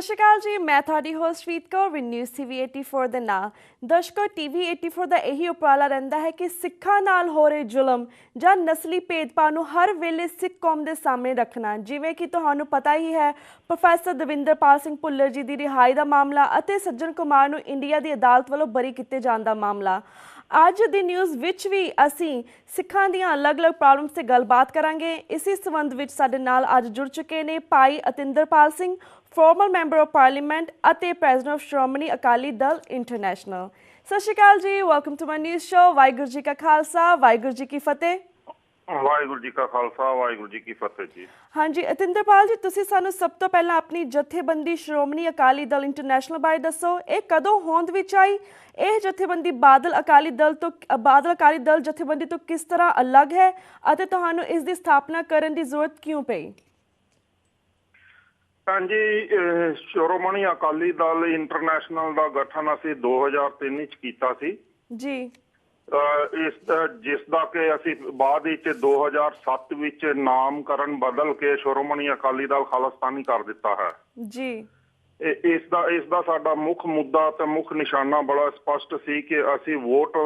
ਸਤਿ ਸ਼੍ਰੀ ਅਕਾਲ ਜੀ। ਮੈਂ ਤੁਹਾਡੀ ਹੋਸਟ ਰੀਤ ਕੌਰ ਵਿਦ ਨਿਊਜ਼ TV 84 ਦੇ ਨਾਲ। ਦਰਸ਼ਕੋ, TV 84 ਦਾ ਇਹੀ ਉਪਰਾਲਾ ਰਹਿੰਦਾ ਹੈ ਕਿ ਸਿੱਖਾਂ ਨਾਲ ਹੋ ਰਹੇ ਜ਼ੁਲਮ ਜਾਂ ਨਸਲੀ ਭੇਦਭਾਵ ਨੂੰ ਹਰ ਵੇਲੇ ਸਿੱਖ ਕੌਮ ਦੇ ਸਾਹਮਣੇ ਰੱਖਣਾ। ਜਿਵੇਂ ਕਿ ਤੁਹਾਨੂੰ ਪਤਾ ਹੀ ਹੈ, ਪ੍ਰੋਫੈਸਰ ਦਵਿੰਦਰਪਾਲ ਸਿੰਘ ਭੁੱਲਰ ਜੀ ਦੀ ਰਿਹਾਈ ਦਾ ਮਾਮਲਾ ਅਤੇ ਸੱਜਣ ਕੁਮਾਰ ਨੂੰ ਇੰਡੀਆ ਦੀ ਅਦਾਲਤ ਵੱਲੋਂ ਬਰੀ ਕੀਤੇ ਜਾਣ ਦਾ ਮਾਮਲਾ। ਅੱਜ ਦੀ ਨਿਊਜ਼ ਵਿੱਚ ਵੀ ਅਸੀਂ ਸਿੱਖਾਂ ਦੀਆਂ ਅਲੱਗ-ਅਲੱਗ ਪ੍ਰੋਬਲਮਸ ਤੇ ਗੱਲਬਾਤ ਕਰਾਂਗੇ। ਇਸੇ ਸੰਬੰਧ ਵਿੱਚ ਸਾਡੇ ਨਾਲ ਅੱਜ ਜੁੜ ਚੁੱਕੇ ਨੇ Bhai Atinderpal Singh, former member of parliament ਅਤੇ president of Shiromani Akali Dal international. ਸਤਿ ਸ਼੍ਰੀ ਅਕਾਲ ਜੀ, welcome to my news show. ਵਾਹਿਗੁਰੂ ਜੀ ਕਾ ਖਾਲਸਾ, ਵਾਹਿਗੁਰੂ ਜੀ ਕੀ ਫਤਿਹ। ਵਾਹਿਗੁਰੂ ਜੀ ਕਾ ਖਾਲਸਾ, ਵਾਹਿਗੁਰੂ ਜੀ ਕੀ ਫਤਿਹ ਜੀ। ਹਾਂਜੀ ਅਤਿੰਦਰਪਾਲ ਜੀ, ਤੁਸੀਂ ਸਾਨੂੰ ਸਭ ਤੋਂ ਪਹਿਲਾਂ ਆਪਣੀ ਜਥੇਬੰਦੀ ਸ਼੍ਰੋਮਣੀ ਅਕਾਲੀ ਦਲ ਇੰਟਰਨੈਸ਼ਨਲ ਬਾਰੇ ਦੱਸੋ। ਇਹ ਕਦੋਂ ਹੋਂਦ ਵਿੱਚ ਆਈ? ਇਹ ਜਥੇਬੰਦੀ ਬਾਦਲ ਅਕਾਲੀ ਦਲ ਜਥੇਬੰਦੀ ਤੋਂ ਕਿਸ ਤਰ੍ਹਾਂ ਅਲੱਗ ਹੈ ਅਤੇ ਤੁਹਾਨੂੰ ਇਸ ਦੀ ਸਥਾਪਨਾ ਕਰਨ ਦੀ ਜ਼ਰੂਰਤ ਕਿਉਂ ਪਈ? ਹਾਂਜੀ, ਸ਼੍ਰੋਮਣੀ ਅਕਾਲੀ ਦਲ ਇੰਟਰਨੈਸ਼ਨਲ ਦਾ ਗਠਨ ਅਸੀਂ 2003 ਵਿੱਚ ਕੀਤਾ ਸੀ ਜੀ। ਜਿਸ ਦਾ ਕਿ ਅਸੀਂ ਬਾਅਦ ਵਿੱਚ 2007 ਵਿੱਚ ਨਾਮਕਰਨ ਬਦਲ ਕੇ ਸ਼੍ਰੋਮਣੀ ਅਕਾਲੀ ਦਲ ਖਾਲਿਸਤਾਨੀ ਕਰ ਦਿੱਤਾ ਹੈ ਜੀ। ਇਸ ਦਾ ਸਾਡਾ ਮੁੱਖ ਮੁੱਦਾ ਤੇ ਮੁੱਖ ਨਿਸ਼ਾਨਾ ਬੜਾ ਸਪਸ਼ਟ ਸੀ ਕਿ ਅਸੀਂ ਵੋਟ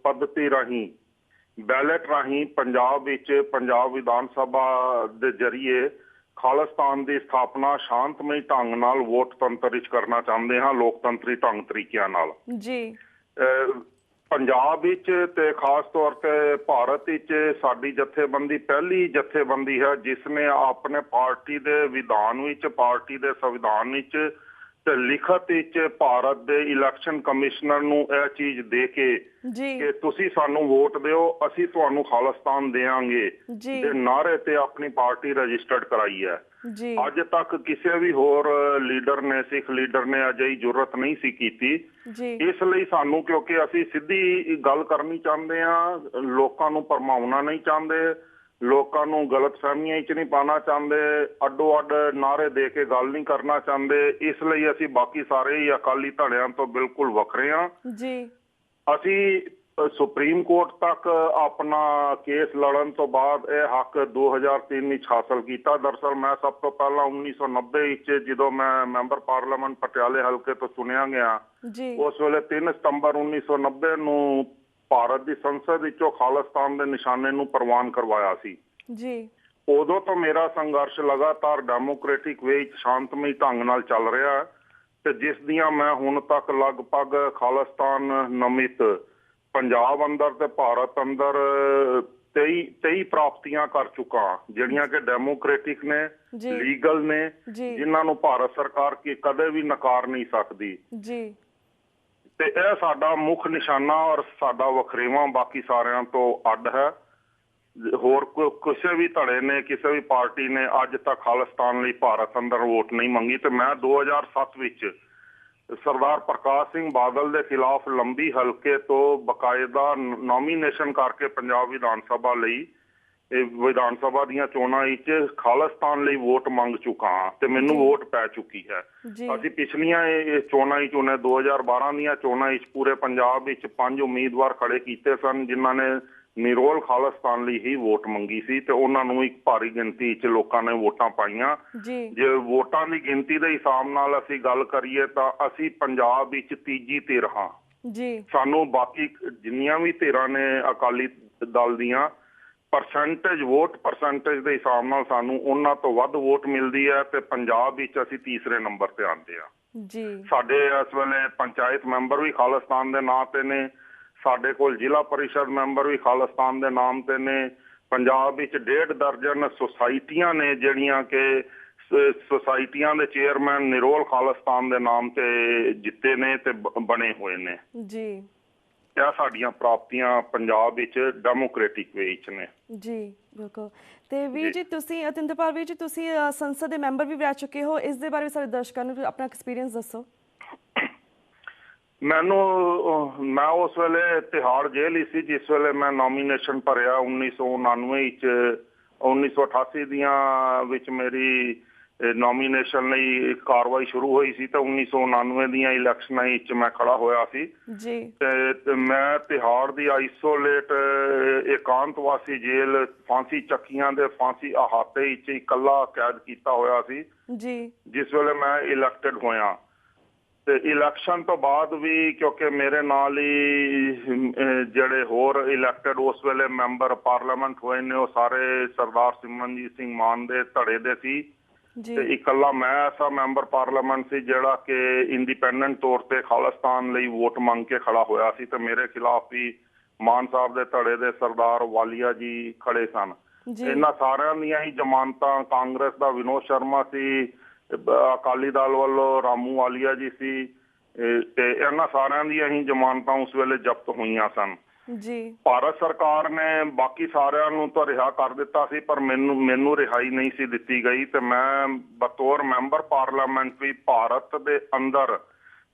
ਪੱਧਤੀ ਰਾਹੀਂ, ਬੈਲਟ ਰਾਹੀਂ ਪੰਜਾਬ ਵਿਧਾਨ ਸਭਾ ਦੇ ਜ਼ਰੀਏ ਖਾਲਿਸਤਾਨ ਦੀ ਸਥਾਪਨਾ ਸ਼ਾਂਤਮਈ ਢੰਗ ਨਾਲ ਵੋਟ ਤੰਤਰ ਵਿੱਚ ਕਰਨਾ ਚਾਹੁੰਦੇ ਹਾਂ, ਲੋਕਤੰਤਰੀ ਢੰਗ ਤਰੀਕਿਆਂ ਨਾਲ ਜੀ। ਪੰਜਾਬ ਵਿੱਚ ਤੇ ਖਾਸ ਤੌਰ ਤੇ ਭਾਰਤ ਵਿੱਚ ਸਾਡੀ ਜਥੇਬੰਦੀ ਪਹਿਲੀ ਜਥੇਬੰਦੀ ਹੈ ਜਿਸ ਨੇ ਆਪਣੇ ਪਾਰਟੀ ਦੇ ਵਿਧਾਨ ਵਿੱਚ, ਪਾਰਟੀ ਦੇ ਸੰਵਿਧਾਨ ਵਿੱਚ ਤੇ ਲਿਖਤ ਵਿੱਚ ਭਾਰਤ ਦੇ ਇਲੈਕਸ਼ਨ ਕਮਿਸ਼ਨਰ ਨੂੰ ਇਹ ਚੀਜ਼ ਦੇ ਕੇ ਕਿ ਤੁਸੀਂ ਸਾਨੂੰ ਵੋਟ ਦਿਓ, ਅਸੀਂ ਤੁਹਾਨੂੰ ਖਾਲਿਸਤਾਨ ਦੇਵਾਂਗੇ ਦੇ ਨਾਅਰੇ ਤੇ ਆਪਣੀ ਪਾਰਟੀ ਰਜਿਸਟਰਡ ਕਰਾਈ ਹੈ। ਅੱਜ ਤੱਕ ਕਿਸੇ ਵੀ ਹੋਰ ਲੀਡਰ ਨੇ, ਸਿੱਖ ਲੀਡਰ ਨੇ ਅਜਿਹੀ ਜ਼ਰੂਰਤ ਨਹੀਂ ਸੀ ਕੀਤੀ। ਇਸ ਲਈ ਸਾਨੂੰ, ਕਿਉਂਕਿ ਅਸੀਂ ਸਿੱਧੀ ਗੱਲ ਕਰਨੀ ਚਾਹੁੰਦੇ ਹਾਂ, ਲੋਕਾਂ ਨੂੰ ਭਰਮਾਉਣਾ ਨਹੀਂ ਚਾਹੁੰਦੇ, ਲੋਕਾਂ ਨੂੰ ਗਲਤ ਫਹਿਮੀਆਂ ਵਿੱਚ ਨਹੀਂ ਪਾਉਣਾ ਚਾਹੁੰਦੇ, ਅੱਡੋ ਅੱਡ ਨਾਅਰੇ ਦੇ ਕੇ ਗੱਲ ਨਹੀਂ ਕਰਨਾ ਚਾਹੁੰਦੇ। ਇਸ ਲਈ ਅਸੀਂ ਬਾਕੀ ਸਾਰੇ ਹੀ ਅਕਾਲੀ ਧੜਿਆਂ ਤੋਂ ਬਿਲਕੁਲ ਵੱਖਰੇ ਹਾਂ। ਅਸੀਂ ਸੁਪਰੀਮ ਕੋਰਟ ਤੱਕ ਆਪਣਾ ਕੇਸ ਲੜਨ ਤੋਂ ਬਾਅਦ ਇਹ ਹੱਕ 2003 ਵਿੱਚ ਹਾਸਲ ਕੀਤਾ। ਦਰਅਸਲ ਮੈਂ ਸਭ ਤੋਂ ਪਹਿਲਾਂ 1990 ਵਿੱਚ ਜਦੋਂ ਮੈਂ ਮੈਂਬਰ ਪਾਰਲੀਮੈਂਟ ਪਟਿਆਲੇ ਹਲਕੇ ਤੋਂ ਚੁਣਿਆ ਗਿਆ, ਉਸ ਵੇਲੇ 3 ਸਤੰਬਰ 1990 ਨੂੰ ਭਾਰਤ ਦੀ ਸੰਸਦ ਵਿੱਚੋਂ ਖਾਲਿਸਤਾਨ ਦੇ ਨਿਸ਼ਾਨੇ ਨੂੰ ਪ੍ਰਵਾਨ ਕਰਵਾਇਆ ਸੀ ਜੀ। ਉਦੋਂ ਤੋਂ ਮੇਰਾ ਸੰਘਰਸ਼ ਲਗਾਤਾਰ ਡੈਮੋਕ੍ਰੈਟਿਕ ਵੇ ਵਿੱਚ ਸ਼ਾਂਤਮਈ ਢੰਗ ਨਾਲ ਚੱਲ ਰਿਹਾ ਹੈ ਤੇ ਜਿਸ ਦੀਆਂ ਮੈਂ ਹੁਣ ਤੱਕ ਲਗਭਗ ਖਾਲਿਸਤਾਨ ਨਮਿਤ ਪੰਜਾਬ ਅੰਦਰ ਤੇ ਭਾਰਤ ਅੰਦਰ 23 ਪ੍ਰਾਪਤੀਆਂ ਕਰ ਚੁੱਕਾ, ਜਿਹੜੀਆਂ ਕਿ ਡੈਮੋਕ੍ਰੈਟਿਕ ਨੇ, ਲੀਗਲ ਨੇ, ਜਿਨ੍ਹਾਂ ਨੂੰ ਭਾਰਤ ਸਰਕਾਰ ਕਦੇ ਵੀ ਨਕਾਰ ਨਹੀਂ ਸਕਦੀ ਤੇ ਇਹ ਸਾਡਾ ਮੁੱਖ ਨਿਸ਼ਾਨਾ ਔਰ ਸਾਡਾ ਵਖਰੇਵਾਂ ਬਾਕੀ ਸਾਰਿਆਂ ਤੋਂ ਅੱਡ ਹੈ। ਹੋਰ ਕਿਸੇ ਵੀ ਧੜੇ ਨੇ, ਕਿਸੇ ਵੀ ਪਾਰਟੀ ਨੇ ਅੱਜ ਤੱਕ ਖਾਲਿਸਤਾਨ ਲਈ ਭਾਰਤ ਅੰਦਰ ਵੋਟ ਨਹੀਂ ਮੰਗੀ। ਤੇ ਮੈਂ 2007 ਵਿੱਚ ਸਰਦਾਰ ਪ੍ਰਕਾਸ਼ ਸਿੰਘ ਬਾਦਲ ਦੇ ਖਿਲਾਫ ਲੰਬੀ ਹਲਕੇ ਤੋਂ ਬਕਾਇਦਾ ਨੋਮੀਨੇਸ਼ਨ ਕਰਕੇ ਪੰਜਾਬ ਵਿਧਾਨ ਸਭਾ ਲਈ, ਵਿਧਾਨ ਸਭਾ ਦੀਆਂ ਚੋਣਾਂ ਵਿੱਚ ਖਾਲਿਸਤਾਨ ਲਈ ਵੋਟ ਮੰਗ ਚੁੱਕਾ ਹਾਂ ਤੇ ਮੈਨੂੰ ਵੋਟ ਪੈ ਚੁੱਕੀ ਹੈ। ਅਸੀਂ ਪਿਛਲੀਆਂ ਚੋਣਾਂ ਵਿੱਚ 2012 ਦੀਆਂ ਚੋਣਾਂ ਵਿੱਚ ਪੂਰੇ ਪੰਜਾਬ ਵਿੱਚ 5 ਉਮੀਦਵਾਰ ਖੜੇ ਕੀਤੇ ਸਨ ਜਿਨ੍ਹਾਂ ਨੇ ਨਿਰੋਲ ਖਾਲਿਸਤਾਨ ਲਈ ਹੀ ਵੋਟ ਮੰਗੀ ਸੀ ਤੇ ਉਹਨਾਂ ਨੂੰ ਇੱਕ ਭਾਰੀ ਗਿਣਤੀ ਵਿੱਚ ਲੋਕਾਂ ਨੇ ਵੋਟਾਂ ਪਾਈਆਂ। ਜੇ ਵੋਟਾਂ ਦੀ ਗਿਣਤੀ ਦੇ ਹਿਸਾਬ ਨਾਲ ਅਸੀਂ ਗੱਲ ਕਰੀਏ ਤਾਂ ਅਸੀਂ ਪੰਜਾਬ ਵਿੱਚ ਤੀਜੀ ਧਿਰ ਹਾਂ। ਸਾਨੂੰ ਬਾਕੀ ਜਿੰਨੀਆਂ ਵੀ ਧਿਰਾਂ ਨੇ ਅਕਾਲੀ ਦਲ ਦੀਆਂ ਵੋਟ ਪਰਸੈਂਟੇਜ ਦੇ ਹਿਸਾਬ ਨਾਲ ਸਾਨੂੰ ਉਹਨਾਂ ਤੋਂ ਵੱਧ ਵੋਟ ਮਿਲਦੀ ਹੈ ਤੇ ਪੰਜਾਬ ਵਿੱਚ ਅਸੀਂ ਤੀਸਰੇ ਨੰਬਰ ਤੇ ਆਉਂਦੇ ਹਾਂ। ਸਾਡੇ ਇਸ ਵੇਲੇ ਪੰਚਾਇਤ ਮੈਂਬਰ ਵੀ ਖਾਲਿਸਤਾਨ ਦੇ ਨਾਂ ਤੇ ਨੇ, ਸਾਡੇ ਕੋਲ ਜ਼ਿਲ੍ਹਾ ਪਰਿਸ਼ਦ ਮੈਂਬਰ ਵੀ ਖਾਲਿਸਤਾਨ ਦੇ ਨਾਮ ਤੇ ਨੇ। ਪੰਜਾਬ ਵਿੱਚ 1.5 ਦਰਜਨ ਸੁਸਾਇਟੀਆਂ ਨੇ ਜਿਹੜੀਆਂ ਕਿ ਸੁਸਾਇਟੀਆਂ ਦੇ ਚੇਅਰਮੈਨ ਨਿਰੋਲ ਖਾਲਿਸਤਾਨ ਦੇ ਨਾਮ ਤੇ ਜਿੱਤੇ ਨੇ ਤੇ ਬਣੇ ਹੋਏ ਨੇ ਜੀ। ਇਹ ਸਾਡੀਆਂ ਪ੍ਰਾਪਤੀਆਂ ਪੰਜਾਬ ਵਿੱਚ ਡੈਮੋਕ੍ਰੈਟਿਕ ਵੇ ਵਿੱਚ ਨੇ ਜੀ। ਬਿਲਕੁਲ। ਤੇ ਵੀਰ ਜੀ, ਤੁਸੀਂ ਅਤਿੰਦਰਪਾਲ ਵੀਰ ਜੀ, ਤੁਸੀਂ ਸੰਸਦ ਦੇ ਮੈਂਬਰ ਵੀ ਰਹਿ ਚੁੱਕੇ ਹੋ, ਇਸ ਦੇ ਬਾਰੇ ਸਾਡੇ ਦਰਸ਼ਕਾਂ ਨੂੰ ਆਪਣਾ ਐਕਸਪੀਰੀਅੰਸ ਦੱਸੋ। ਮੈਂ ਉਸ ਵੇਲੇ ਤਿਹਾੜ ਜੇਲ੍ਹ ਹੀ ਸੀ ਜਿਸ ਵੇਲੇ ਮੈਂ ਨੋਮੀਨੇਸ਼ਨ ਭਰਿਆ 1999 ਵਿੱਚ। 1988 ਦੀਆਂ ਵਿੱਚ ਮੇਰੀ ਨੋਮੀਨੇਸ਼ਨ ਲਈ ਕਾਰਵਾਈ ਸ਼ੁਰੂ ਹੋਈ ਸੀ ਤਾਂ 1999 ਦੀਆਂ ਇਲੈਕਸ਼ਨਾਂ ਵਿੱਚ ਮੈਂ ਖੜਾ ਹੋਇਆ ਸੀ ਜੀ ਤੇ ਮੈਂ ਤਿਹਾੜ ਦੀ ਆਈਸੋਲੇਟ ਇਕਾਂਤਵਾਸੀ ਜੇਲ੍ਹ ਫਾਂਸੀ ਚੱਕੀਆਂ ਦੇ ਫਾਂਸੀ ਅਹਾਤੇ ਵਿੱਚ ਇਕੱਲਾ ਕੈਦ ਕੀਤਾ ਹੋਇਆ ਸੀ ਜੀ ਜਿਸ ਵੇਲੇ ਮੈਂ ਇਲੈਕਟਡ ਹੋਇਆ ਤੇ ਇਲੈਕਸ਼ਨ ਤੋਂ ਬਾਅਦ ਵੀ ਕਿਉਂਕਿ ਮੇਰੇ ਨਾਲ ਹੀ ਜਿਹੜੇ ਹੋਰ ਇਲੈਕਟਡ ਉਸ ਵੇਲੇ ਮੈਂਬਰ ਪਾਰਲੀਮੈਂਟ ਹੋਏ ਨੇ ਉਹ ਸਾਰੇ ਸਰਦਾਰ ਸਿਮਰਨਜੀਤ ਸਿੰਘ ਮਾਨ ਦੇ ਧੜੇ ਦੇ ਸੀ ਤੇ ਇਕੱਲਾ ਮੈਂ ਐਸਾ ਮੈਂਬਰ ਪਾਰਲੀਮੈਂਟ ਸੀ ਜਿਹੜਾ ਕਿ ਇੰਡੀਪੈਂਡੈਂਟ ਤੌਰ ਤੇ ਖਾਲਿਸਤਾਨ ਲਈ ਵੋਟ ਮੰਗ ਕੇ ਖੜਾ ਹੋਇਆ ਸੀ ਤੇ ਮੇਰੇ ਖਿਲਾਫ ਵੀ ਮਾਨ ਸਾਹਿਬ ਦੇ ਧੜੇ ਦੇ ਸਰਦਾਰ ਵਾਲੀਆ ਜੀ ਖੜੇ ਸਨ। ਇਹਨਾਂ ਸਾਰਿਆਂ ਦੀਆਂ ਹੀ ਜ਼ਮਾਨਤਾਂ ਕਾਂਗਰਸ ਦਾ ਵਿਨੋਦ ਸ਼ਰਮਾ ਸੀ, ਅਕਾਲੀ ਦਲ ਵੱਲੋਂ ਰਾਮੂ ਵਾਲੀਆ ਜੀ ਸੀ ਤੇ ਇਹਨਾਂ ਸਾਰਿਆਂ ਦੀਆਂ ਹੀ ਜ਼ਮਾਨਤਾਂ ਉਸ ਵੇਲੇ ਜ਼ਬਤ ਹੋਈਆਂ ਸਨ। ਜੀ ਭਾਰਤ ਸਰਕਾਰ ਨੇ ਬਾਕੀ ਸਾਰਿਆਂ ਨੂੰ ਤਾਂ ਰਿਹਾ ਕਰ ਦਿੱਤਾ ਸੀ ਪਰ ਮੈਨੂੰ ਰਿਹਾਈ ਨਹੀਂ ਸੀ ਦਿੱਤੀ ਗਈ ਤੇ ਮੈਂ ਬਤੌਰ ਮੈਂਬਰ ਪਾਰਲੀਮੈਂਟ ਵੀ ਭਾਰਤ ਦੇ ਅੰਦਰ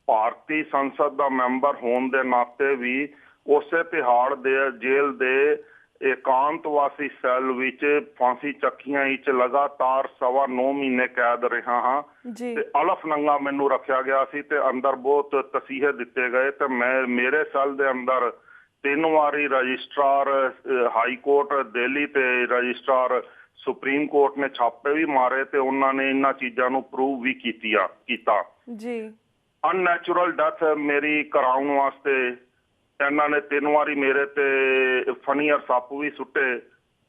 ਭਾਰਤੀ ਸੰਸਦ ਦਾ ਮੈਂਬਰ ਹੋਣ ਦੇ ਨਾਤੇ ਵੀ ਉਸੇ ਤਿਹਾੜ ਦੇ ਜੇਲ੍ਹ ਦੇ ਇਕਾਂਤਵਾਸੀ ਸੈੱਲ ਵਿੱਚ ਫਾਂਸੀ ਚੱਕੀਆਂ ਵਿੱਚ ਲਗਾਤਾਰ 9.25 ਮਹੀਨੇ ਕੈਦ ਰਿਹਾ ਹਾਂ ਤੇ ਅਲਫ ਨੰਗਾ ਮੈਨੂੰ ਰੱਖਿਆ ਗਿਆ ਸੀ ਤੇ ਅੰਦਰ ਬਹੁਤ ਤਸੀਹੇ ਦਿੱਤੇ ਗਏ ਤੇ ਮੇਰੇ ਸੈੱਲ ਦੇ ਅੰਦਰ 3 ਵਾਰੀ ਰਜਿਸਟਰਾਰ ਹਾਈ ਕੋਰਟ ਦਿੱਲੀ ਤੇ ਰਜਿਸਟਰਾਰ ਸੁਪਰੀਮ ਕੋਰਟ ਨੇ ਛਾਪੇ ਵੀ ਮਾਰੇ ਤੇ ਉਹਨਾਂ ਨੇ ਇਹਨਾਂ ਚੀਜ਼ਾਂ ਨੂੰ ਪ੍ਰੂਵ ਵੀ ਕੀਤਾ ਜੀ ਅਨਨੈਚੁਰਲ ਡੈਥ ਮੇਰੀ ਕਰਾਉਣ ਵਾਸਤੇ ਇਹਨਾਂ ਨੇ 3 ਵਾਰੀ ਮੇਰੇ ਤੇ ਫਨੀਅਰ ਸੱਪ ਵੀ ਸੁੱਟੇ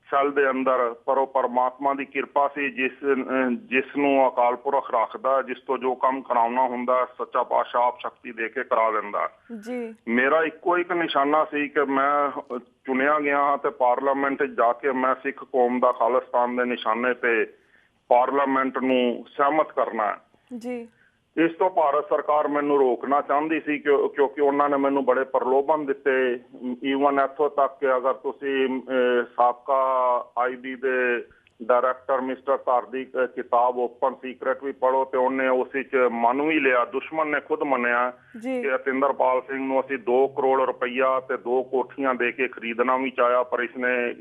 ਸੈੱਲ ਦੇ ਅੰਦਰ ਪਰ ਉਹ ਪਰਮਾਤਮਾ ਦੀ ਕਿਰਪਾ ਸੀ ਜਿਸ ਨੂੰ ਅਕਾਲ ਪੁਰਖ ਰੱਖਦਾ ਜਿਸ ਤੋਂ ਜੋ ਕੰਮ ਕਰਾਉਣਾ ਹੁੰਦਾ ਸੱਚਾ ਪਾਤਸ਼ਾਹ ਆਪ ਸ਼ਕਤੀ ਦੇ ਕੇ ਕਰਾ ਦਿੰਦਾ। ਮੇਰਾ ਇੱਕੋ ਇੱਕ ਨਿਸ਼ਾਨਾ ਸੀ ਕਿ ਮੈਂ ਚੁਣਿਆ ਗਿਆ ਹਾਂ ਤੇ ਪਾਰਲੀਮੈਂਟ ਜਾ ਕੇ ਮੈਂ ਸਿੱਖ ਕੌਮ ਦਾ ਖਾਲਿਸਤਾਨ ਦੇ ਨਿਸ਼ਾਨੇ ਤੇ ਪਾਰਲੀਮੈਂਟ ਨੂੰ ਸਹਿਮਤ ਕਰਨਾ ਹੈ। ਇਸ ਤੋਂ ਭਾਰਤ ਸਰਕਾਰ ਮੈਨੂੰ ਰੋਕਣਾ ਚਾਹੁੰਦੀ ਸੀ ਕਿਉਂਕਿ ਉਹਨਾਂ ਨੇ ਮੈਨੂੰ ਬੜੇ ਪ੍ਰਲੋਭਨ ਦਿੱਤੇ ਈਵਨ ਇੱਥੋਂ ਤੱਕ ਕਿ ਅਗਰ ਤੁਸੀਂ ਸਾਬਕਾ IB ਦੇ ਡਾਇਰੈਕਟਰ ਮਿਸਟਰ ਧਰ ਦੀ ਕਿਤਾਬ ਓਪਨ ਸੀਕ੍ਰੇਟ ਵੀ ਪੜ੍ਹੋ ਤੇ ਉਹਨੇ ਉਸ ਵਿੱਚ ਮੰਨ ਵੀ ਲਿਆ, ਦੁਸ਼ਮਣ ਨੇ ਖੁਦ ਮੰਨਿਆ ਕਿ ਅਤਿੰਦਰਪਾਲ ਸਿੰਘ ਨੂੰ ਅਸੀਂ 2 ਕਰੋੜ ਰੁਪਈਆ ਤੇ 2 ਕੋਠੀਆਂ ਦੇ ਕੇ ਖਰੀਦਣਾ ਵੀ ਚਾਹਿਆ ਪਰ ਇਸਨੇ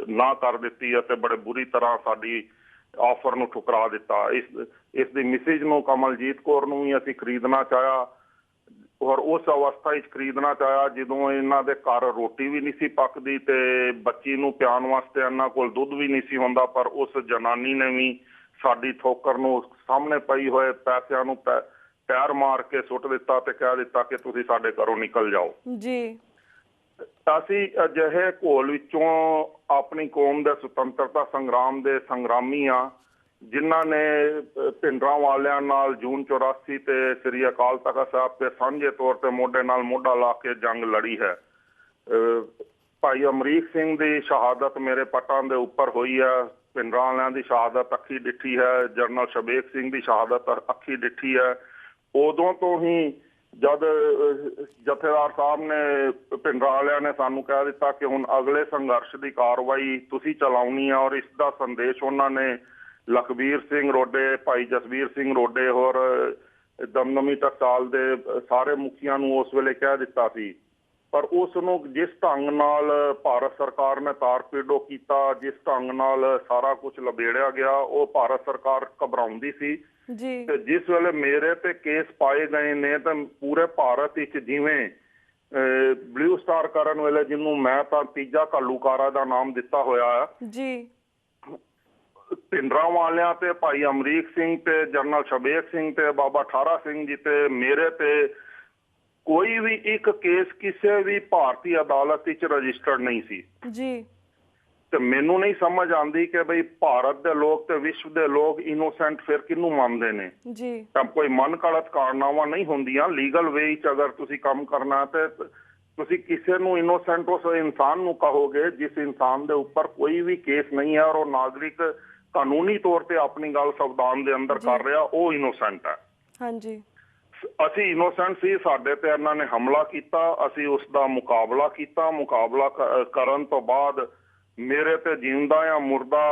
ਨਾ ਕਰ ਦਿੱਤੀ ਅਤੇ ਬੜੇ ਬੁਰੀ ਤਰ੍ਹਾਂ ਸਾਡੀ ਆਫਰ ਨੂੰ ਠੁਕਰਾ ਦਿੱਤਾ। ਇਸ ਦੀ ਮਿਸਿਜ ਨੂੰ ਕਮਲਜੀਤ ਕੌਰ ਨੂੰ ਵੀ ਅਸੀਂ ਖਰੀਦਣਾ ਚਾਹਿਆ ਔਰ ਉਸ ਅਵਸਥਾ ਵਿੱਚ ਖਰੀਦਣਾ ਚਾਹਿਆ ਜਦੋਂ ਇਹਨਾਂ ਦੇ ਘਰ ਰੋਟੀ ਵੀ ਨਹੀਂ ਸੀ ਪੱਕਦੀ ਤੇ ਬੱਚੀ ਨੂੰ ਪਿਆਉਣ ਵਾਸਤੇ ਇਹਨਾਂ ਕੋਲ ਦੁੱਧ ਵੀ ਨਹੀਂ ਸੀ ਹੁੰਦਾ ਪਰ ਉਸ ਜਨਾਨੀ ਨੇ ਵੀ ਸਾਡੀ ਠੋਕਰ ਨੂੰ ਸਾਹਮਣੇ ਪਈ ਹੋਏ ਪੈਸਿਆਂ ਨੂੰ ਪੈਰ ਮਾਰ ਕੇ ਸੁੱਟ ਦਿੱਤਾ ਤੇ ਕਹਿ ਦਿੱਤਾ ਕਿ ਤੁਸੀਂ ਸਾਡੇ ਘਰੋਂ ਨਿਕਲ ਜਾਓ। ਅਸੀਂ ਅਜਿਹੇ ਘੋਲ ਵਿੱਚੋਂ ਆਪਣੀ ਕੌਮ ਦੇ ਸੁਤੰਤਰਤਾ ਸੰਗਰਾਮ ਦੇ ਸੰਗਰਾਮੀ ਆ ਜਿਨ੍ਹਾਂ ਨੇ ਭਿੰਡਰਾਂ ਵਾਲਿਆਂ ਨਾਲ ਜੂਨ 84 ਤੇ ਸ੍ਰੀ ਅਕਾਲ ਤਖਤ ਸਾਹਿਬ ਤੇ ਸਾਂਝੇ ਤੌਰ ਤੇ ਮੋਢੇ ਨਾਲ ਮੋਢਾ ਲਾ ਕੇ ਜੰਗ ਲੜੀ ਹੈ। ਭਾਈ ਅਮਰੀਕ ਸਿੰਘ ਦੀ ਸ਼ਹਾਦਤ ਮੇਰੇ ਪੱਟਾਂ ਦੇ ਉੱਪਰ ਹੋਈ ਹੈ, ਭਿੰਡਰਾਂ ਵਾਲਿਆਂ ਦੀ ਸ਼ਹਾਦਤ ਅੱਖੀ ਡਿੱਠੀ ਹੈ, ਜਨਰਲ ਸ਼ਬੇਕ ਸਿੰਘ ਦੀ ਸ਼ਹਾਦਤ ਅੱਖੀ ਡਿੱਠੀ ਹੈ। ਉਦੋਂ ਤੋਂ ਹੀ ਜਦ ਜਥੇਦਾਰ ਸਾਹਿਬ ਨੇ ਭਿੰਡਰਾਂ ਵਾਲਿਆਂ ਨੇ ਸਾਨੂੰ ਕਹਿ ਦਿੱਤਾ ਕਿ ਹੁਣ ਅਗਲੇ ਸੰਘਰਸ਼ ਦੀ ਕਾਰਵਾਈ ਤੁਸੀਂ ਚਲਾਉਣੀ ਹੈ ਔਰ ਇਸ ਦਾ ਸੰਦੇਸ਼ ਉਹਨਾਂ ਨੇ ਲਖਬੀਰ ਸਿੰਘ ਰੋਡੇ, ਭਾਈ ਜਸਵੀਰ ਸਿੰਘ ਰੋਡੇ ਹੋਰ ਦਮਦਮੀ ਟਕਸਾਲ ਦੇ ਸਾਰੇ ਮੁਖੀਆਂ ਨੂੰ ਉਸ ਵੇਲੇ ਕਹਿ ਦਿੱਤਾ ਸੀ ਪਰ ਉਸ ਨੂੰ ਜਿਸ ਢੰਗ ਨਾਲ ਭਾਰਤ ਸਰਕਾਰ ਨੇ ਤਾਰਪੀਡੋ ਕੀਤਾ, ਜਿਸ ਢੰਗ ਨਾਲ ਸਾਰਾ ਕੁਝ ਲਬੇੜਿਆ ਗਿਆ ਉਹ ਭਾਰਤ ਸਰਕਾਰ ਘਬਰਾਉਂਦੀ ਸੀ ਤੇ ਜਿਸ ਵੇਲੇ ਮੇਰੇ ਤੇ ਕੇਸ ਪਾਏ ਗਏ ਨੇ ਤਾਂ ਪੂਰੇ ਭਾਰਤ ਵਿੱਚ ਜਿਵੇਂ ਬਲੂ ਸਟਾਰ ਕਰਨ ਵੇਲੇ ਜਿਹਨੂੰ ਮੈਂ ਤਾਂ ਤੀਜਾ ਘੱਲੂਕਾਰਾ ਦਾ ਨਾਮ ਦਿੱਤਾ ਹੋਇਆ ਹੈ ਭਿੰਡਰਾਂ ਵਾਲਿਆਂ ਤੇ ਭਾਈ ਅਮਰੀਕ ਸਿੰਘ ਤੇ ਜਨਰਲ ਸ਼ਬੇਕ ਸਿੰਘ ਤੇ ਬਾਬਾ ਠਾਰਾ ਸਿੰਘ ਜੀ ਤੇ ਮੇਰੇ ਤੇ ਕੋਈ ਵੀ ਇੱਕ ਕੇਸ ਕਿਸੇ ਵੀ ਭਾਰਤੀ ਅਦਾਲਤ ਵਿੱਚ ਰਜਿਸਟਰਡ ਨਹੀਂ ਸੀ ਤੇ ਮੈਨੂੰ ਨਹੀਂ ਸਮਝ ਆਉਂਦੀ ਕਿ ਬਈ ਭਾਰਤ ਦੇ ਲੋਕ ਤੇ ਵਿਸ਼ਵ ਦੇ ਲੋਕ ਇਨੋਸੈਂਟ ਫਿਰ ਕਿਹਨੂੰ ਮੰਨਦੇ ਨੇ ਤਾਂ ਕੋਈ ਮਨ ਘੜਤ ਕਾਰਨਾਵਾਂ ਨਹੀਂ ਹੁੰਦੀਆਂ ਲੀਗਲ ਵੇ ਵਿੱਚ ਅਗਰ ਤੁਸੀਂ ਕੰਮ ਕਰਨਾ ਤੇ ਤੁਸੀਂ ਕਿਸੇ ਨੂੰ ਇਨੋਸੈਂਟ ਉਸ ਇਨਸਾਨ ਨੂੰ ਕਹੋਗੇ ਜਿਸ ਇਨਸਾਨ ਦੇ ਉੱਪਰ ਕੋਈ ਵੀ ਕੇਸ ਨਹੀਂ ਹੈ ਔਰ ਉਹ ਨਾਗਰਿਕ ਕਾਨੂੰਨੀ ਤੌਰ ਤੇ ਆਪਣੀ ਗੱਲ ਸੰਵਿਧਾਨ ਦੇ ਅੰਦਰ ਕਰ ਰਿਹਾ ਉਹ ਇਨੋਸੈਂਟ ਹੈ। ਅਸੀਂ ਇਨੋਸੈਂਟ ਸੀ, ਸਾਡੇ ਤੇ ਇਹਨਾਂ ਨੇ ਹਮਲਾ ਕੀਤਾ, ਅਸੀਂ ਉਸ ਦਾ ਮੁਕਾਬਲਾ ਕੀਤਾ। ਮੁਕਾਬਲਾ ਕਰਨ ਤੋਂ ਬਾਅਦ ਮੇਰੇ ਤੇ ਜਿੰਦਾ ਜਾਂ ਮੁਰਦਾ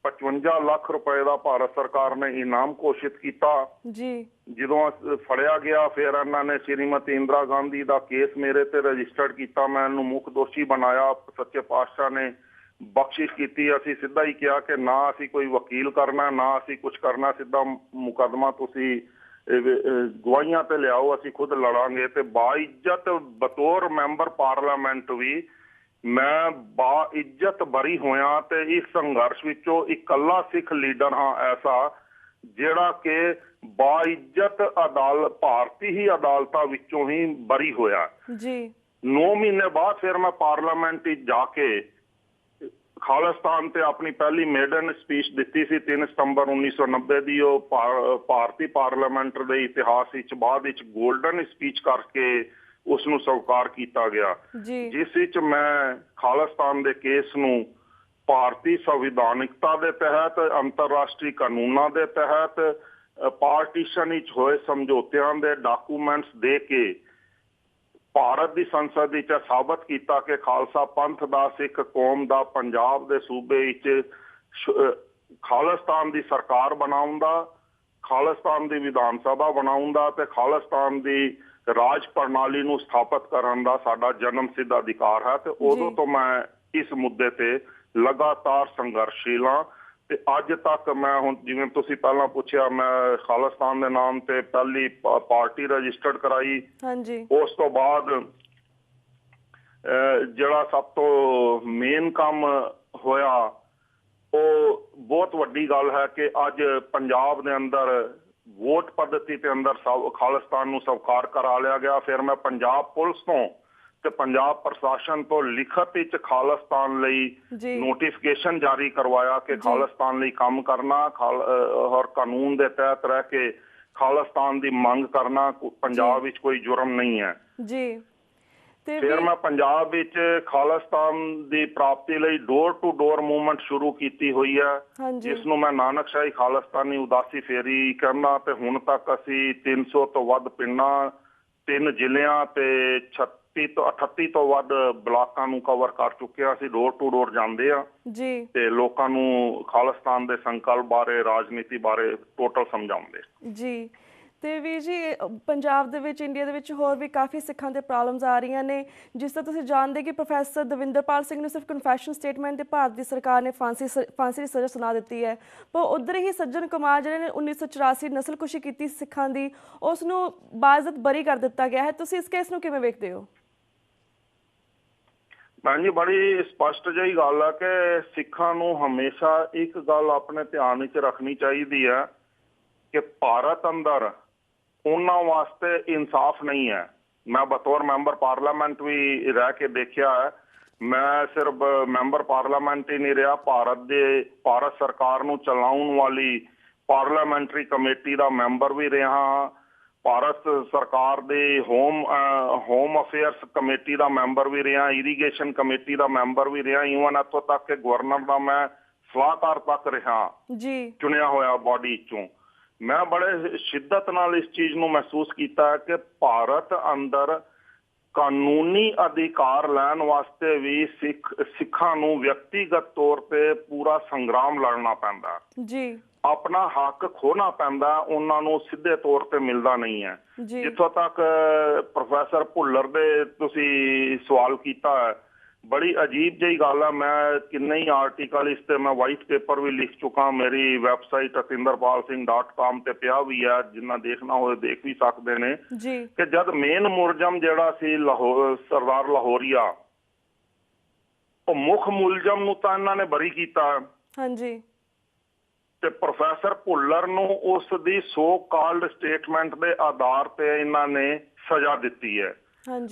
55 ਲੱਖ ਰੁਪਏ ਦਾ ਭਾਰਤ ਸਰਕਾਰ ਨੇ ਇਨਾਮ ਘੋਸ਼ਿਤ ਕੀਤਾ। ਜਦੋਂ ਫੜਿਆ ਗਿਆ ਫਿਰ ਇਹਨਾਂ ਨੇ ਸ਼੍ਰੀਮਤੀ ਇੰਦਰਾ ਗਾਂਧੀ ਦਾ ਕੇਸ ਮੇਰੇ ਤੇ ਰਜਿਸਟਰਡ ਕੀਤਾ, ਮੈਂ ਇਹਨੂੰ ਮੁੱਖ ਦੋਸ਼ੀ ਬਣਾਇਆ। ਸੱਚੇ ਪਾਤਸ਼ਾਹ ਨੇ ਬਖਸ਼ਿਸ਼ ਕੀਤੀ। ਅਸੀਂ ਸਿੱਧਾ ਹੀ ਕਿਹਾ ਕਿ ਨਾ ਅਸੀਂ ਕੋਈ ਵਕੀਲ ਕਰਨਾ, ਨਾ ਅਸੀਂ ਕੁਝ ਕਰਨਾ, ਸਿੱਧਾ ਮੁਕੱਦਮਾ ਤੁਸੀਂ ਗਵਾਹੀਆਂ ਤੇ ਲਿਆਓ, ਅਸੀਂ ਖੁਦ ਲੜਾਂਗੇ। ਤੇ ਬਾਇੱਜ਼ਤ ਬਤੌਰ ਮੈਂਬਰ ਪਾਰਲੀਮੈਂਟ ਵੀ ਮੈਂ ਬਾਇੱਜ਼ਤ ਬਰੀ ਹੋਇਆ ਤੇ ਇਸ ਸੰਘਰਸ਼ ਵਿੱਚੋਂ ਇਕੱਲਾ ਸਿੱਖ ਲੀਡਰ ਹਾਂ ਐਸਾ ਜਿਹੜਾ ਕਿ ਬਾਇੱਜ਼ਤ ਭਾਰਤੀ ਹੀ ਅਦਾਲਤਾਂ ਵਿੱਚੋਂ ਹੀ ਬਰੀ ਹੋਇਆ ਜੀ। 9 ਮਹੀਨੇ ਬਾਅਦ ਫਿਰ ਮੈਂ ਪਾਰਲੀਮੈਂਟ ਵਿੱਚ ਜਾ ਕੇ ਖਾਲਿਸਤਾਨ ਤੇ ਆਪਣੀ ਪਹਿਲੀ ਮੇਡਨ ਸਪੀਚ ਦਿੱਤੀ ਸੀ 3 ਸਤੰਬਰ 1990 ਦੀ। ਉਹ ਭਾਰਤੀ ਪਾਰਲੀਮੈਂਟ ਦੇ ਇਤਿਹਾਸ ਵਿੱਚ ਬਾਅਦ ਵਿੱਚ ਗੋਲਡਨ ਸਪੀਚ ਕਰਕੇ ਉਸ ਨੂੰ ਸਵੀਕਾਰ ਕੀਤਾ ਗਿਆ, ਜਿਸ ਵਿੱਚ ਮੈਂ ਖਾਲਿਸਤਾਨ ਦੇ ਕੇਸ ਨੂੰ ਭਾਰਤੀ ਸੰਵਿਧਾਨਿਕਤਾ ਦੇ ਤਹਿਤ, ਅੰਤਰਰਾਸ਼ਟਰੀ ਕਾਨੂੰਨਾਂ ਦੇ ਤਹਿਤ, ਪਾਰਟੀਸ਼ਨ ਵਿੱਚ ਹੋਏ ਸਮਝੌਤਿਆਂ ਦੇ ਡਾਕੂਮੈਂਟਸ ਦੇ ਕੇ ਭਾਰਤ ਦੀ ਸੰਸਦ ਵਿੱਚ ਸਾਬਤ ਕੀਤਾ ਕਿ ਖਾਲਸਾ ਪੰਥ ਦਾ, ਸਿੱਖ ਕੌਮ ਦਾ ਪੰਜਾਬ ਦੇ ਸੂਬੇ ਵਿੱਚ ਖਾਲਿਸਤਾਨ ਦੀ ਸਰਕਾਰ ਬਣਾਉਣ ਦਾ, ਖਾਲਿਸਤਾਨ ਦੀ ਵਿਧਾਨ ਸਭਾ ਬਣਾਉਣ ਦਾ ਤੇ ਖਾਲਿਸਤਾਨ ਦੀ ਰਾਜ ਪ੍ਰਣਾਲੀ ਨੂੰ ਸਥਾਪਿਤ ਕਰਨ ਦਾ ਸਾਡਾ ਜਨਮ ਸਿੱਧ ਅਧਿਕਾਰ ਹੈ। ਤੇ ਉਦੋਂ ਤੋਂ ਮੈਂ ਇਸ ਮੁੱਦੇ ਤੇ ਲਗਾਤਾਰ ਸੰਘਰਸ਼ੀਲ ਹਾਂ ਤੇ ਅੱਜ ਤੱਕ ਮੈਂ ਹੁਣ, ਜਿਵੇਂ ਤੁਸੀਂ ਪਹਿਲਾਂ ਪੁੱਛਿਆ, ਮੈਂ ਖਾਲਿਸਤਾਨ ਦੇ ਨਾਮ ਤੇ ਪਹਿਲੀ ਪਾਰਟੀ ਰਜਿਸਟਰਡ ਕਰਾਈ। ਉਸ ਤੋਂ ਬਾਅਦ ਜਿਹੜਾ ਸਭ ਤੋਂ ਮੇਨ ਕੰਮ ਹੋਇਆ ਉਹ ਬਹੁਤ ਵੱਡੀ ਗੱਲ ਹੈ ਕਿ ਅੱਜ ਪੰਜਾਬ ਦੇ ਅੰਦਰ ਵੋਟ ਪੱਧਤੀ ਦੇ ਅੰਦਰ ਖਾਲਿਸਤਾਨ ਨੂੰ ਸਵੀਕਾਰ ਕਰਾ ਲਿਆ ਗਿਆ। ਫਿਰ ਮੈਂ ਪੰਜਾਬ ਪੁਲਿਸ ਤੋਂ ਤੇ ਪੰਜਾਬ ਪ੍ਰਸ਼ਾਸਨ ਤੋਂ ਲਿਖਤ ਵਿੱਚ ਖਾਲਿਸਤਾਨ ਲਈ ਨੋਟੀਫਿਕੇਸ਼ਨ ਜਾਰੀ ਕਰਵਾਇਆ ਕਿ ਖਾਲਿਸਤਾਨ ਲਈ ਕੰਮ ਕਰਨਾ ਔਰ ਕਾਨੂੰਨ ਦੇ ਤਹਿਤ ਰਹਿ ਕੇ ਖਾਲਿਸਤਾਨ ਦੀ ਮੰਗ ਕਰਨਾ ਪੰਜਾਬ ਵਿੱਚ ਕੋਈ ਜੁਰਮ ਨਹੀਂ ਹੈ ਜੀ। ਫਿਰ ਮੈਂ ਪੰਜਾਬ ਵਿੱਚ ਖਾਲਿਸਤਾਨ ਦੀ ਪ੍ਰਾਪਤੀ ਲਈ ਡੋਰ ਟੂ ਡੋਰ ਮੂਵਮੈਂਟ ਸ਼ੁਰੂ ਕੀਤੀ ਹੋਈ ਹੈ, ਜਿਸ ਨੂੰ ਮੈਂ ਨਾਨਕਸ਼ਾਹੀ ਖਾਲਿਸਤਾਨੀ ਉਦਾਸੀ ਫੇਰੀ ਕਹਿੰਦਾ। ਤੇ ਹੁਣ ਤੱਕ ਅਸੀਂ 300 ਤੋਂ ਵੱਧ ਪਿੰਡਾਂ, 3 ਜ਼ਿਲ੍ਹਿਆਂ ਤੇ 38 ਤੋਂ ਵੱਧ ਬਲਾਕਾਂ ਨੂੰ ਕਵਰ ਕਰ ਚੁੱਕੇ ਹਾਂ। ਅਸੀਂ ਡੋਰ ਟੂ ਡੋਰ ਜਾਂਦੇ ਆ ਤੇ ਲੋਕਾਂ ਨੂੰ ਖਾਲਿਸਤਾਨ ਦੇ ਸੰਕਲਪ ਬਾਰੇ, ਰਾਜਨੀਤੀ ਬਾਰੇ ਟੋਟਲ ਸਮਝਾਉਂਦੇ ਜੀ। ਤੇ ਵੀਰ ਜੀ, ਪੰਜਾਬ ਦੇ ਵਿੱਚ, ਇੰਡੀਆ ਦੇ ਵਿੱਚ ਹੋਰ ਵੀ ਕਾਫੀ ਸਿੱਖਾਂ ਦੇ ਪ੍ਰੋਬਲਮਸ ਆ ਰਹੀਆਂ ਨੇ, ਜਿਸ ਤਰ੍ਹਾਂ ਤੁਸੀਂ ਜਾਣਦੇ ਕਿ ਪ੍ਰੋਫੈਸਰ ਦਵਿੰਦਰਪਾਲ ਸਿੰਘ ਨੂੰ ਸਿਰਫ ਕਨਫੈਸ਼ਨ ਸਟੇਟਮੈਂਟ ਤੇ ਭਾਰਤ ਦੀ ਸਰਕਾਰ ਨੇ ਫਾਂਸੀ ਦੀ ਸਜ਼ਾ ਸੁਣਾ ਦਿੱਤੀ ਹੈ। ਪਰ ਉੱਧਰ ਹੀ ਸੱਜਣ ਕੁਮਾਰ ਜਿਹੜੇ ਨੇ 1984 ਨਸਲਕੁਸ਼ੀ ਕੀਤੀ ਸਿੱਖਾਂ ਦੀ, ਉਸ ਨੂੰ ਬਾਇਜ਼ਤ ਬਰੀ ਕਰ ਦਿੱਤਾ ਗਿਆ ਹੈ। ਤੁਸੀਂ ਇਸ ਕੇਸ ਨੂੰ ਕਿਵੇਂ ਵੇਖਦੇ ਹੋ? ਭੈਣ ਜੀ, ਬੜੀ ਸਪਸ਼ਟ ਜਿਹੀ ਗੱਲ ਹੈ ਕਿ ਸਿੱਖਾਂ ਨੂੰ ਹਮੇਸ਼ਾ ਇੱਕ ਗੱਲ ਆਪਣੇ ਧਿਆਨ ਵਿੱਚ ਰੱਖਣੀ ਚਾਹੀਦੀ ਹੈ ਕਿ ਭਾਰਤ ਅੰਦਰ ਉਹਨਾਂ ਵਾਸਤੇ ਇਨਸਾਫ ਨਹੀਂ ਹੈ। ਮੈਂ ਬਤੌਰ ਮੈਂਬਰ ਪਾਰਲੀਮੈਂਟ ਵੀ ਰਹਿ ਕੇ ਦੇਖਿਆ ਹੈ। ਮੈਂ ਸਿਰਫ ਮੈਂਬਰ ਪਾਰਲੀਮੈਂਟ ਹੀ ਨਹੀਂ ਰਿਹਾ, ਭਾਰਤ ਸਰਕਾਰ ਨੂੰ ਚਲਾਉਣ ਵਾਲੀ ਪਾਰਲੀਮੈਂਟਰੀ ਕਮੇਟੀ ਦਾ ਮੈਂਬਰ ਵੀ ਰਿਹਾ ਹਾਂ। ਭਾਰਤ ਸਰਕਾਰ ਦੇ ਹੋਮ ਅਫੇਅਰਸ ਕਮੇਟੀ ਦਾ ਮੈਂਬਰ ਵੀ ਰਿਹਾ, ਇਰੀਗੇਸ਼ਨ ਕਮੇਟੀ ਦਾ ਮੈਂਬਰ ਵੀ ਰਿਹਾ, ਈਵਨ ਇੱਥੋਂ ਤੱਕ ਕਿ ਗਵਰਨਰ ਦਾ ਮੈਂ ਸਲਾਹਕਾਰ ਤੱਕ ਰਿਹਾ ਚੁਣਿਆ ਹੋਇਆ ਬਾਡੀ ਚੋਂ। ਮੈਂ ਬੜੇ ਸ਼ਿੱਦਤ ਨਾਲ ਇਸ ਚੀਜ਼ ਨੂੰ ਮਹਿਸੂਸ ਕੀਤਾ ਕਿ ਭਾਰਤ ਅੰਦਰ ਕਾਨੂੰਨੀ ਅਧਿਕਾਰ ਲੈਣ ਵਾਸਤੇ ਵੀ ਸਿੱਖਾਂ ਨੂੰ ਵਿਅਕਤੀਗਤ ਤੌਰ ਤੇ ਪੂਰਾ ਸੰਗਰਾਮ ਲੜਨਾ ਪੈਂਦਾ ਜੀ। ਆਪਣਾ ਹੱਕ ਖੋਣਾ ਪੈਂਦਾ, ਉਹਨਾਂ ਨੂੰ ਸਿੱਧੇ ਤੌਰ ਤੇ ਮਿਲਦਾ ਨਹੀਂ ਹੈ। ਜਿੱਥੋਂ ਤੱਕ ਪ੍ਰੋਫੈਸਰ ਭੁੱਲਰ ਦੇ ਤੁਸੀਂ ਸਵਾਲ ਕੀਤਾ ਹੈ, ਬੜੀ ਅਜੀਬ ਜਿਹੀ ਗੱਲ ਹੈ। ਮੈਂ ਕਿੰਨੇ ਹੀ ਆਰਟੀਕਲ ਇਸ ਤੇ ਮੈਂ ਵਾਈਟ ਪੇਪਰ ਵੀ ਲਿਖ ਚੁੱਕਾ, ਮੇਰੀ ਵੈਬਸਾਈਟ atinderpalsingh.com ਤੇ ਪਿਆ ਵੀ ਹੈ, ਜਿੰਨਾ ਦੇਖਣਾ ਹੋਵੇ ਦੇਖ ਵੀ ਸਕਦੇ ਨੇ ਕਿ ਜਦ ਮੇਨ ਮੁਲਜ਼ਮ ਜਿਹੜਾ ਸੀ ਸਰਦਾਰ ਲਾਹੌਰੀਆ, ਉਹ ਮੁੱਖ ਮੁਲਜ਼ਮ ਨੂੰ ਤਾਂ ਇਹਨਾਂ ਨੇ ਬਰੀ ਕੀਤਾ ਤੇ ਪ੍ਰੋਫੈਸਰ ਭੁੱਲਰ ਨੂੰ ਉਸ ਦੀ ਸੋ ਕਾਲਡ ਸਟੇਟਮੈਂਟ ਦੇ ਆਧਾਰ ਤੇ ਇਹਨਾਂ ਨੇ ਸਜ਼ਾ ਦਿੱਤੀ ਹੈ।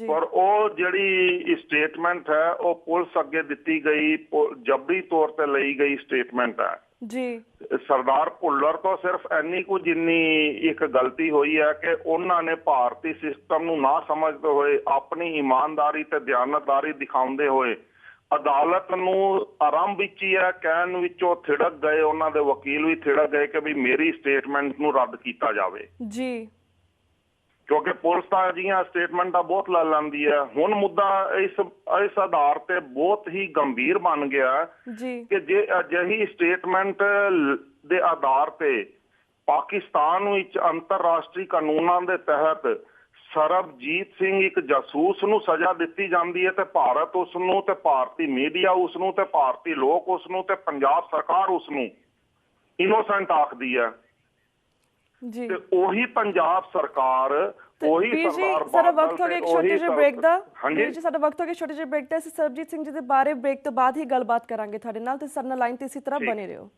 ਪਰ ਉਹ ਜਿਹੜੀ ਸਟੇਟਮੈਂਟ ਹੈ ਉਹ ਪੁਲਿਸ ਅੱਗੇ ਦਿੱਤੀ ਗਈ, ਜਬਰੀ ਤੌਰ ਤੇ ਲਈ ਗਈ ਸਟੇਟਮੈਂਟ ਹੈ ਜੀ। ਸਰਦਾਰ ਭੁੱਲਰ ਤੋਂ ਸਿਰਫ ਇੰਨੀ ਕੁ ਜਿੰਨੀ ਇੱਕ ਗਲਤੀ ਹੋਈ ਹੈ ਕਿ ਉਹਨਾਂ ਨੇ ਭਾਰਤੀ ਸਿਸਟਮ ਨੂੰ ਨਾ ਸਮਝਦੇ ਹੋਏ, ਆਪਣੀ ਇਮਾਨਦਾਰੀ ਤੇ ਦਿਆਨਤਦਾਰੀ ਦਿਖਾਉਂਦੇ ਹੋਏ ਅਦਾਲਤ ਨੂੰ ਆਰੰਭ ਵਿੱਚ ਹੀ ਹੈ ਕਹਿਣ ਵਿੱਚੋਂ ਥਿੜਕ ਗਏ, ਉਹਨਾਂ ਦੇ ਵਕੀਲ ਵੀ ਥਿੜਕ ਗਏ ਕਿ ਵੀ ਮੇਰੀ ਸਟੇਟਮੈਂਟ ਨੂੰ ਰੱਦ ਕੀਤਾ ਜਾਵੇ ਜੀ, ਕਿਉਂਕਿ ਪੁਲਿਸ ਤਾਂ ਅਜਿਹੀਆਂ ਸਟੇਟਮੈਂਟਾਂ ਬਹੁਤ ਲੈ ਲੈਂਦੀ ਹੈ। ਹੁਣ ਮੁੱਦਾ ਇਸ ਆਧਾਰ ਤੇ ਬਹੁਤ ਹੀ ਗੰਭੀਰ ਬਣ ਗਿਆ ਕਿ ਜੇ ਅਜਿਹੀ ਸਟੇਟਮੈਂਟ ਦੇ ਆਧਾਰ ਤੇ ਪਾਕਿਸਤਾਨ ਵਿੱਚ ਅੰਤਰਰਾਸ਼ਟਰੀ ਕਾਨੂੰਨਾਂ ਦੇ ਤਹਿਤ ਸਰਬਜੀਤ ਸਿੰਘ ਇੱਕ ਜਾਸੂਸ ਨੂੰ ਸਜ਼ਾ ਦਿੱਤੀ ਜਾਂਦੀ ਹੈ ਤੇ ਭਾਰਤ ਉਸ ਨੂੰ ਤੇ ਭਾਰਤੀ ਮੀਡੀਆ ਉਸ ਨੂੰ ਤੇ ਭਾਰਤੀ ਲੋਕ ਉਸ ਨੂੰ ਤੇ ਪੰਜਾਬ ਸਰਕਾਰ ਉਸ ਨੂੰ ਇਨੋਸੈਂਟ ਆਖਦੀ ਹੈ ਜੀ ਤੇ ਉਹੀ ਪੰਜਾਬ ਸਰਕਾਰ ਉਹੀ ਵੀਰ ਜੀ ਸਰਦਾਰ ਸਾਡਾ ਬਾਦਲ ਵਕਤ ਹੋ ਗਿਆ ਇੱਕ ਤੇ ਛੋਟੇ ਉਹੀ ਜਿਹੇ ਬ੍ਰੇਕ ਦਾ ਹਾਂਜੀ ਵੀਰ ਜੀ ਸਾਡਾ ਵਕਤ ਹੋ ਗਿਆ ਛੋਟੇ ਜਿਹੇ ਬ੍ਰੇਕ ਦਾ ਅਸੀਂ ਸਰਬਜੀਤ ਸਿੰਘ ਜੀ ਦੇ ਬਾਰੇ ਬ੍ਰੇਕ ਤੋਂ ਬਾਅਦ ਹੀ ਗੱਲਬਾਤ ਕਰਾਂਗੇ ਤੁਹਾਡੇ ਨਾਲ ਤੇ ਸਾਡੇ ਨਾਲ ਲਾਈਨ ਤੇ ਇਸੇ ਤਰ੍ਹਾਂ ਬਣੇ ਰਹੋ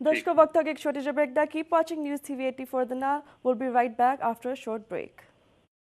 ਦਰਸ਼ਕੋ ਵਕਤ ਹੋ ਗਿਆ ਇੱਕ ਛੋਟੇ ਜਿਹੇ ਬ੍ਰੇਕ ਦਾ ਕੀਪ ਵਾਚਿੰਗ ਨਿਊਜ਼ TV 84 ਦੇ ਨਾਲ will be right back after a short break